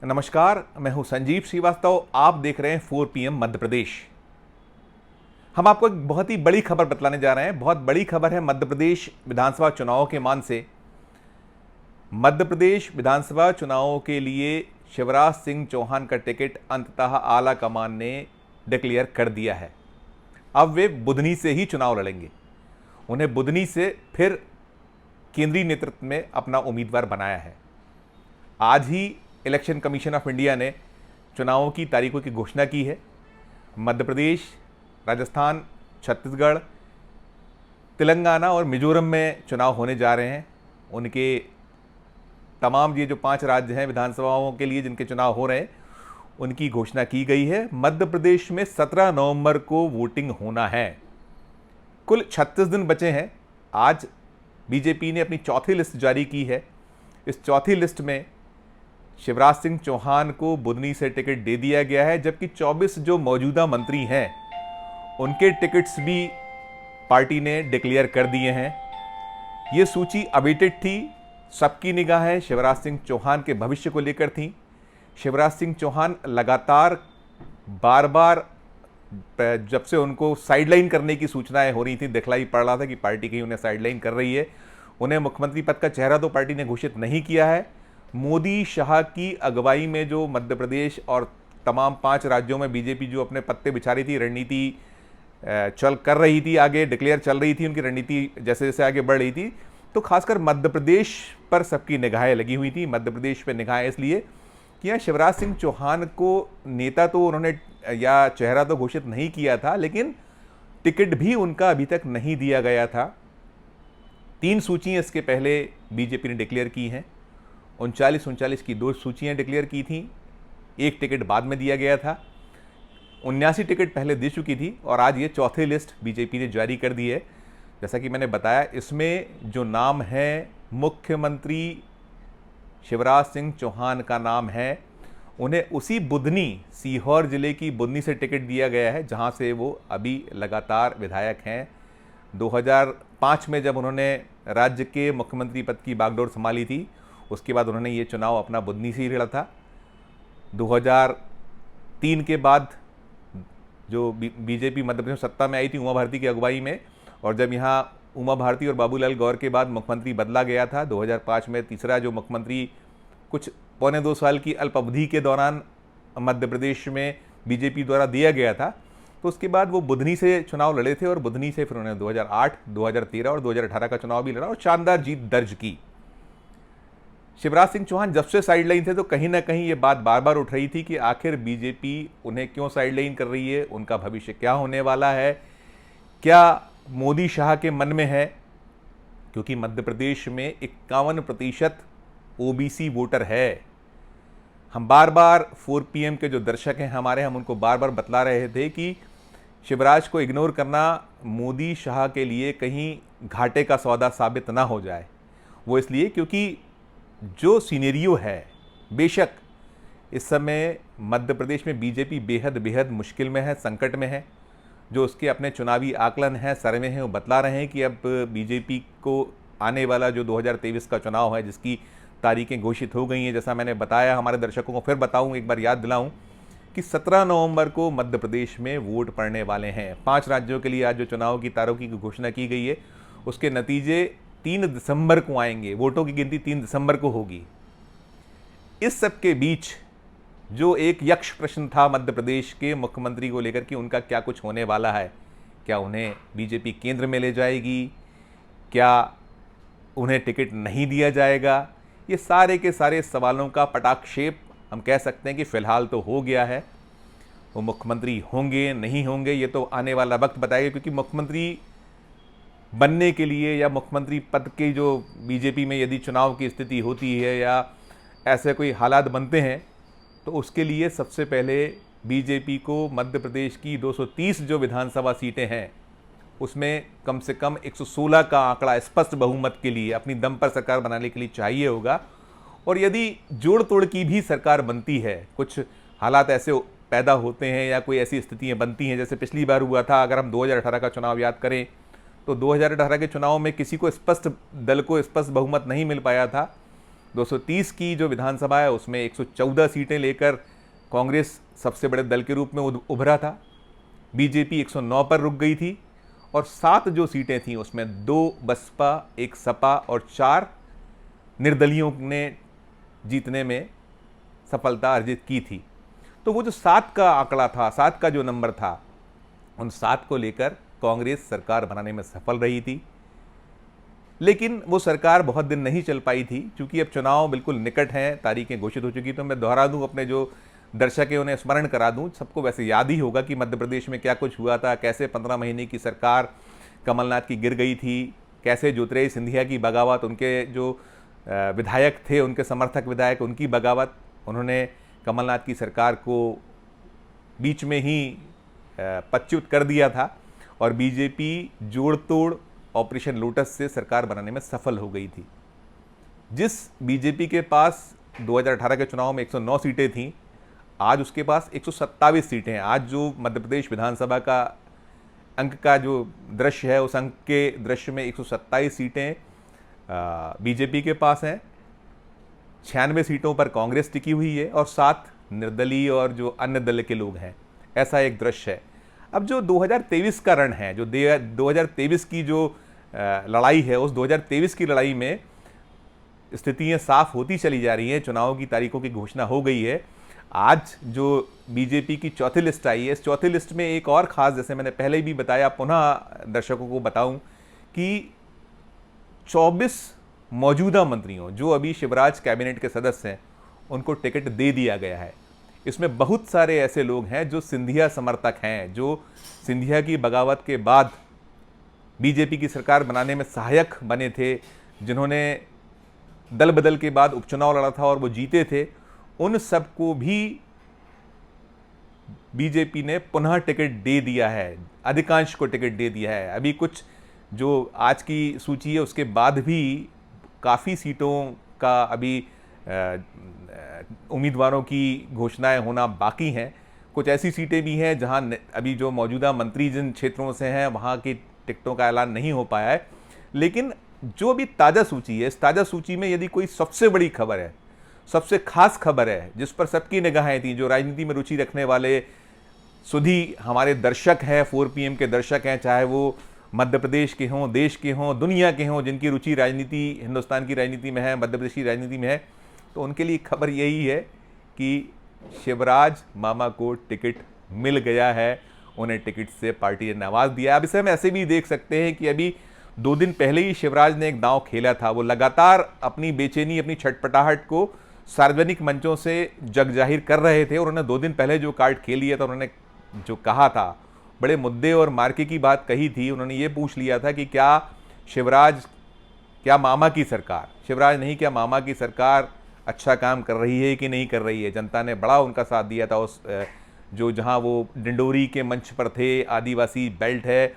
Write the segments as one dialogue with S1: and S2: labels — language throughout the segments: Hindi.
S1: नमस्कार, मैं हूं संजीव श्रीवास्तव। आप देख रहे हैं 4 PM मध्य प्रदेश। हम आपको एक बहुत ही बड़ी खबर बतलाने जा रहे हैं। बहुत बड़ी खबर है मध्य प्रदेश विधानसभा चुनावों के मान से। मध्य प्रदेश विधानसभा चुनावों के लिए शिवराज सिंह चौहान का टिकट अंततः आला कमान ने डिक्लेयर कर दिया है। अब वे बुधनी से ही चुनाव लड़ेंगे। उन्हें बुधनी से फिर केंद्रीय नेतृत्व में अपना उम्मीदवार बनाया है। आज ही इलेक्शन कमीशन ऑफ इंडिया ने चुनावों की तारीखों की घोषणा की है। मध्य प्रदेश, राजस्थान, छत्तीसगढ़, तेलंगाना और मिजोरम में चुनाव होने जा रहे हैं। उनके तमाम ये जो 5 राज्य हैं विधानसभाओं के लिए जिनके चुनाव हो रहे हैं, उनकी घोषणा की गई है। मध्य प्रदेश में 17 नवंबर को वोटिंग होना है। कुल 36 दिन बचे हैं। आज बीजेपी ने अपनी चौथी लिस्ट जारी की है। इस चौथी लिस्ट में शिवराज सिंह चौहान को बुधनी से टिकट दे दिया गया है, जबकि 24 जो मौजूदा मंत्री हैं उनके टिकट्स भी पार्टी ने डिक्लेयर कर दिए हैं। ये सूची अवेटेड थी। सबकी निगाहें शिवराज सिंह चौहान के भविष्य को लेकर थी। शिवराज सिंह चौहान लगातार बार बार जब से उनको साइडलाइन करने की सूचनाएं हो रही थी, दिखलाई पड़ रहा था कि पार्टी कहीं उन्हें साइडलाइन कर रही है। उन्हें मुख्यमंत्री पद का चेहरा तो पार्टी ने घोषित नहीं किया है। मोदी शाह की अगुवाई में जो मध्य प्रदेश और तमाम 5 राज्यों में बीजेपी जो अपने पत्ते बिछा रही थी, रणनीति चल कर रही थी, आगे डिक्लेयर चल रही थी, उनकी रणनीति जैसे जैसे आगे बढ़ रही थी, तो खासकर मध्य प्रदेश पर सबकी निगाहें लगी हुई थी। मध्य प्रदेश पर निगाहें इसलिए कि यहाँ शिवराज सिंह चौहान को नेता तो उन्होंने या चेहरा तो घोषित नहीं किया था, लेकिन टिकट भी उनका अभी तक नहीं दिया गया था। 3 सूचियाँ इसके पहले बीजेपी ने डिक्लेयर की हैं। 39 की 2 सूचियां डिक्लेयर की थी। 1 टिकट बाद में दिया गया था। 79 टिकट पहले दे चुकी थी और आज ये चौथी लिस्ट बीजेपी ने जारी कर दी है। जैसा कि मैंने बताया, इसमें जो नाम है मुख्यमंत्री शिवराज सिंह चौहान का नाम है, उन्हें उसी बुधनी, सीहोर जिले की बुधनी से टिकट दिया गया है जहां से वो अभी लगातार विधायक हैं। 2005 में जब उन्होंने राज्य के मुख्यमंत्री पद की बागडोर संभाली थी, उसके बाद उन्होंने ये चुनाव अपना बुधनी से ही लड़ा था। 2003 के बाद जो बीजेपी मध्य प्रदेश में सत्ता में आई थी उमा भारती की अगुवाई में, और जब यहाँ उमा भारती और बाबूलाल गौर के बाद मुख्यमंत्री बदला गया था 2005 में, तीसरा जो मुख्यमंत्री कुछ पौने 2 साल की अल्प अवधि के दौरान मध्य प्रदेश में बीजेपी द्वारा दिया गया था, तो उसके बाद वो बुधनी से चुनाव लड़े थे और बुधनी से फिर उन्होंने 2008, 2013 और 2018 का चुनाव भी लड़ा और शानदार जीत दर्ज की। शिवराज सिंह चौहान जब से साइडलाइन थे तो कहीं ना कहीं ये बात बार बार उठ रही थी कि आखिर बीजेपी उन्हें क्यों साइडलाइन कर रही है, उनका भविष्य क्या होने वाला है, क्या मोदी शाह के मन में है, क्योंकि मध्य प्रदेश में 51% ओबीसी वोटर है। हम बार बार 4 PM के जो दर्शक हैं हमारे, हम उनको बार बार बतला रहे थे कि शिवराज को इग्नोर करना मोदी शाह के लिए कहीं घाटे का सौदा साबित ना हो जाए। वो इसलिए क्योंकि जो सीनेरियो है, बेशक इस समय मध्य प्रदेश में बीजेपी बेहद मुश्किल में है, संकट में है। जो उसके अपने चुनावी आकलन हैं, सर्वे हैं, वो बतला रहे हैं कि अब बीजेपी को आने वाला जो 2023 का चुनाव है, जिसकी तारीखें घोषित हो गई हैं, जैसा मैंने बताया, हमारे दर्शकों को फिर बताऊं, एक बार याद दिलाऊं कि 17 नवंबर को मध्य प्रदेश में वोट पड़ने वाले हैं। 5 राज्यों के लिए आज जो चुनाव की तारीखों की घोषणा की गई है, उसके नतीजे 3 दिसंबर को आएंगे। वोटों की गिनती 3 दिसंबर को होगी। इस सब के बीच जो एक यक्ष प्रश्न था मध्य प्रदेश के मुख्यमंत्री को लेकर कि उनका क्या कुछ होने वाला है, क्या उन्हें बीजेपी केंद्र में ले जाएगी, क्या उन्हें टिकट नहीं दिया जाएगा, ये सारे के सारे सवालों का पटाक्षेप हम कह सकते हैं कि फ़िलहाल तो हो गया है। वो मुख्यमंत्री होंगे नहीं होंगे ये तो आने वाला वक्त बताएगा, क्योंकि मुख्यमंत्री बनने के लिए या मुख्यमंत्री पद के जो बीजेपी में यदि चुनाव की स्थिति होती है या ऐसे कोई हालात बनते हैं, तो उसके लिए सबसे पहले बीजेपी को मध्य प्रदेश की 230 जो विधानसभा सीटें हैं उसमें कम से कम 116 का आंकड़ा स्पष्ट बहुमत के लिए अपनी दम पर सरकार बनाने के लिए चाहिए होगा। और यदि जोड़ तोड़ की भी सरकार बनती है, कुछ हालात ऐसे पैदा होते हैं या कोई ऐसी स्थितियां बनती हैं जैसे पिछली बार हुआ था, अगर हम 2018 का चुनाव याद करें तो 2018 के चुनाव में किसी को स्पष्ट दल को स्पष्ट बहुमत नहीं मिल पाया था, 230 की जो विधानसभा है उसमें 114 सीटें लेकर कांग्रेस सबसे बड़े दल के रूप में उभरा था। बीजेपी 109 पर रुक गई थी और 7 जो सीटें थीं उसमें 2 बसपा, 1 सपा और 4 निर्दलियों ने जीतने में सफलता अर्जित की थी। तो वो जो 7 का आंकड़ा था, 7 का जो नंबर था, उन 7 को लेकर कांग्रेस सरकार बनाने में सफल रही थी। लेकिन वो सरकार बहुत दिन नहीं चल पाई थी, क्योंकि अब चुनाव बिल्कुल निकट हैं, तारीखें घोषित हो चुकी। तो मैं दोहरा दूं, अपने जो दर्शक है उन्हें स्मरण करा दूं, सबको वैसे याद ही होगा कि मध्य प्रदेश में क्या कुछ हुआ था, कैसे 15 महीने की सरकार कमलनाथ की गिर गई थी, कैसे ज्योतिरादित्य सिंधिया की बगावत, उनके जो विधायक थे, उनके समर्थक विधायक, उनकी बगावत, उन्होंने कमलनाथ की सरकार को बीच में ही पदच्युत कर दिया था और बीजेपी जोड़ तोड़ ऑपरेशन लोटस से सरकार बनाने में सफल हो गई थी। जिस बीजेपी के पास 2018 के चुनाव में 109 सीटें थीं, आज उसके पास 127 सीटें हैं। आज जो मध्य प्रदेश विधानसभा का अंक का जो दृश्य है, उस अंक के दृश्य में 127 सीटें बीजेपी के पास हैं, 96 सीटों पर कांग्रेस टिकी हुई है और 7 निर्दलीय और जो अन्य दल के लोग हैं, ऐसा एक दृश्य है। अब जो 2023 का रण है, जो 2023 की जो लड़ाई है, उस 2023 की लड़ाई में स्थितियां साफ होती चली जा रही हैं। चुनाव की तारीखों की घोषणा हो गई है। आज जो बीजेपी की चौथी लिस्ट आई है, इस चौथी लिस्ट में एक और खास, जैसे मैंने पहले भी बताया, पुनः दर्शकों को बताऊं कि 24 मौजूदा मंत्रियों, जो अभी शिवराज कैबिनेट के सदस्य हैं, उनको टिकट दे दिया गया है। इसमें बहुत सारे ऐसे लोग हैं जो सिंधिया समर्थक हैं, जो सिंधिया की बगावत के बाद बीजेपी की सरकार बनाने में सहायक बने थे, जिन्होंने दल बदल के बाद उपचुनाव लड़ा था और वो जीते थे। उन सबको भी बीजेपी ने पुनः टिकट दे दिया है, अधिकांश को टिकट दे दिया है। अभी कुछ जो आज की सूची है उसके बाद भी काफ़ी सीटों का अभी उम्मीदवारों की घोषणाएं होना बाकी हैं। कुछ ऐसी सीटें भी हैं जहां अभी जो मौजूदा मंत्री जिन क्षेत्रों से हैं वहां की टिकटों का ऐलान नहीं हो पाया है। लेकिन जो भी ताज़ा सूची है, इस ताज़ा सूची में यदि कोई सबसे बड़ी खबर है, सबसे खास खबर है, जिस पर सबकी निगाहें थी, जो राजनीति में रुचि रखने वाले सुधी हमारे दर्शक हैं, 4 PM के दर्शक हैं, चाहे वो मध्य प्रदेश के हों, देश के हों, दुनिया के हों, जिनकी रुचि राजनीति, हिंदुस्तान की राजनीति में है, मध्य प्रदेश की राजनीति में है, तो उनके लिए खबर यही है कि शिवराज मामा को टिकट मिल गया है। उन्हें टिकट से पार्टी ने नवाज दिया। अब इसे हम ऐसे भी देख सकते हैं कि अभी 2 दिन पहले ही शिवराज ने एक दांव खेला था। वो लगातार अपनी बेचैनी, अपनी छटपटाहट को सार्वजनिक मंचों से जग जाहिर कर रहे थे और उन्होंने 2 दिन पहले जो कार्ड खेल लिया था, उन्होंने जो कहा था, बड़े मुद्दे और मार्के की बात कही थी। उन्होंने ये पूछ लिया था कि क्या मामा की सरकार, शिवराज नहीं, क्या मामा की सरकार अच्छा काम कर रही है कि नहीं कर रही है। जनता ने बड़ा उनका साथ दिया था। उस जहां वो डिंडोरी के मंच पर थे, आदिवासी बेल्ट है,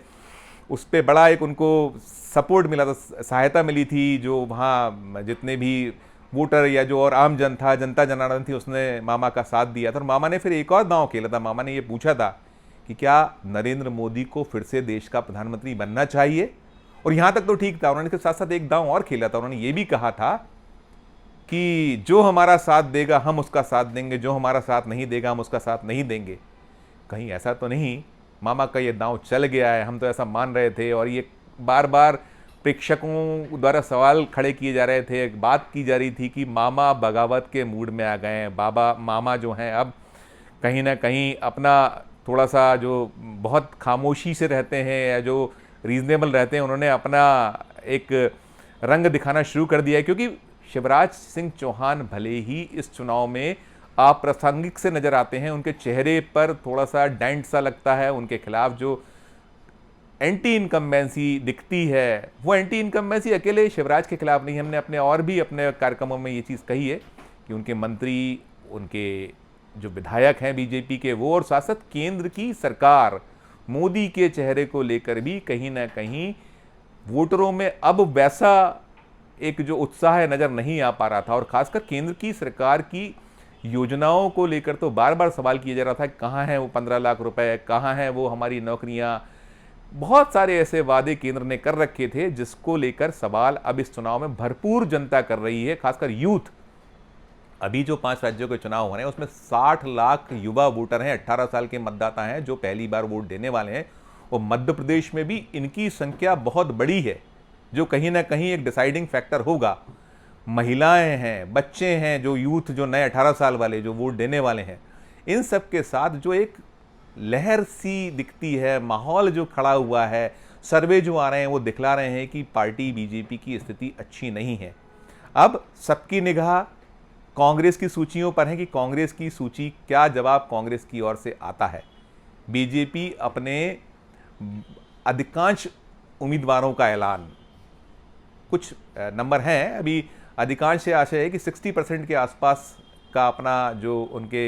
S1: उस पर बड़ा एक उनको सपोर्ट मिला था, सहायता मिली थी। जो वहाँ जितने भी वोटर या जो और आम जनता जनार्दन थी, उसने मामा का साथ दिया था। और मामा ने फिर एक और दांव खेला था। मामा ने ये पूछा था कि क्या नरेंद्र मोदी को फिर से देश का प्रधानमंत्री बनना चाहिए। और यहाँ तक तो ठीक था। उन्होंने इसके साथ साथ एक दांव और खेला था। उन्होंने ये भी कहा था कि जो हमारा साथ देगा हम उसका साथ देंगे, जो हमारा साथ नहीं देगा हम उसका साथ नहीं देंगे। कहीं ऐसा तो नहीं मामा का ये दांव चल गया है, हम तो ऐसा मान रहे थे। और ये बार बार प्रेक्षकों द्वारा सवाल खड़े किए जा रहे थे, एक बात की जा रही थी कि मामा बगावत के मूड में आ गए हैं। मामा जो हैं अब कहीं ना कहीं अपना थोड़ा सा जो बहुत खामोशी से रहते हैं या जो रीजनेबल रहते हैं, उन्होंने अपना एक रंग दिखाना शुरू कर दिया है। क्योंकि शिवराज सिंह चौहान भले ही इस चुनाव में अप्रासंगिक से नजर आते हैं, उनके चेहरे पर थोड़ा सा डेंट सा लगता है। उनके खिलाफ जो एंटी इनकम्बेंसी दिखती है, वो एंटी इनकम्बेंसी अकेले शिवराज के खिलाफ नहीं। हमने अपने कार्यक्रमों में ये चीज़ कही है कि उनके मंत्री, उनके जो विधायक हैं बीजेपी के, वो और साथ साथ केंद्र की सरकार मोदी के चेहरे को लेकर भी कहीं ना कहीं वोटरों में अब वैसा एक जो उत्साह नज़र नहीं आ पा रहा था। और खासकर केंद्र की सरकार की योजनाओं को लेकर तो बार बार सवाल किया जा रहा था, कहाँ हैं वो 15 लाख रुपए, कहाँ हैं वो हमारी नौकरियाँ, बहुत सारे ऐसे वादे केंद्र ने कर रखे थे जिसको लेकर सवाल अब इस चुनाव में भरपूर जनता कर रही है, खासकर यूथ। अभी जो 5 राज्यों के चुनाव हो रहे हैं उसमें 60 लाख युवा वोटर हैं, 18 साल के मतदाता हैं जो पहली बार वोट देने वाले हैं। और मध्य प्रदेश में भी इनकी संख्या बहुत बड़ी है, जो कहीं ना कहीं एक डिसाइडिंग फैक्टर होगा। महिलाएं हैं, बच्चे हैं, जो यूथ, जो नए 18 साल वाले जो वोट देने वाले हैं, इन सब के साथ जो एक लहर सी दिखती है, माहौल जो खड़ा हुआ है, सर्वे जो आ रहे हैं वो दिखला रहे हैं कि पार्टी बीजेपी की स्थिति अच्छी नहीं है। अब सबकी निगाह कांग्रेस की सूचियों पर है कि कांग्रेस की सूची, क्या जवाब कांग्रेस की ओर से आता है। बीजेपी अपने अधिकांश उम्मीदवारों का ऐलान, कुछ नंबर हैं अभी, अधिकांश से आशय है कि 60% के आसपास का अपना जो उनके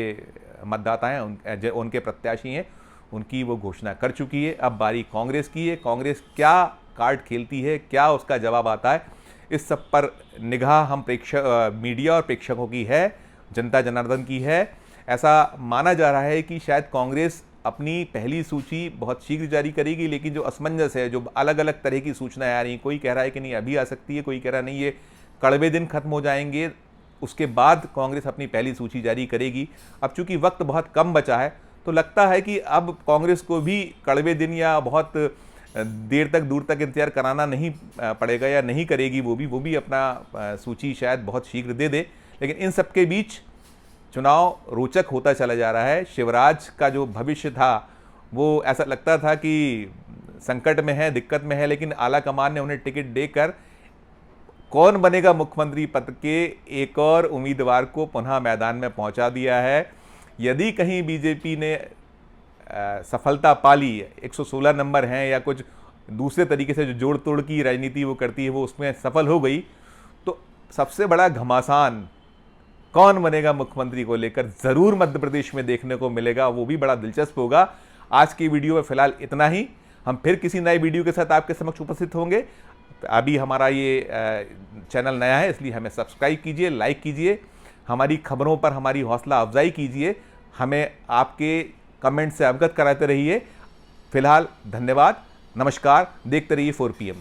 S1: मतदाता हैं, उनके प्रत्याशी हैं, उनकी वो घोषणा कर चुकी है। अब बारी कांग्रेस की है। कांग्रेस क्या कार्ड खेलती है, क्या उसका जवाब आता है, इस सब पर निगाह हम मीडिया और प्रेक्षकों की है, जनता जनार्दन की है। ऐसा माना जा रहा है कि शायद कांग्रेस अपनी पहली सूची बहुत शीघ्र जारी करेगी, लेकिन जो असमंजस है, जो अलग अलग तरह की सूचनाएं आ रही हैं, कोई कह रहा है कि नहीं अभी आ सकती है, कोई कह रहा नहीं ये कड़वे दिन खत्म हो जाएंगे, उसके बाद कांग्रेस अपनी पहली सूची जारी करेगी। अब चूंकि वक्त बहुत कम बचा है तो लगता है कि अब कांग्रेस को भी कड़वे दिन या बहुत देर तक दूर तक इंतजार कराना नहीं पड़ेगा, या नहीं करेगी वो भी अपना सूची शायद बहुत शीघ्र दे दे। लेकिन इन सब के बीच चुनाव रोचक होता चला जा रहा है। शिवराज का जो भविष्य था वो ऐसा लगता था कि संकट में है, दिक्कत में है, लेकिन आला कमान ने उन्हें टिकट देकर कौन बनेगा मुख्यमंत्री पद के एक और उम्मीदवार को पुनः मैदान में पहुंचा दिया है। यदि कहीं बीजेपी ने सफलता पा ली, 116 नंबर हैं या कुछ दूसरे तरीके से जो जोड़ तोड़ की राजनीति वो करती है वो उसमें सफल हो गई, तो सबसे बड़ा घमासान कौन बनेगा मुख्यमंत्री को लेकर ज़रूर मध्य प्रदेश में देखने को मिलेगा, वो भी बड़ा दिलचस्प होगा। आज की वीडियो में फिलहाल इतना ही। हम फिर किसी नए वीडियो के साथ आपके समक्ष उपस्थित होंगे। अभी हमारा ये चैनल नया है, इसलिए हमें सब्सक्राइब कीजिए, लाइक कीजिए, हमारी खबरों पर हमारी हौसला अफजाई कीजिए, हमें आपके कमेंट से अवगत कराते रहिए। फिलहाल धन्यवाद, नमस्कार, देखते रहिए 4PM।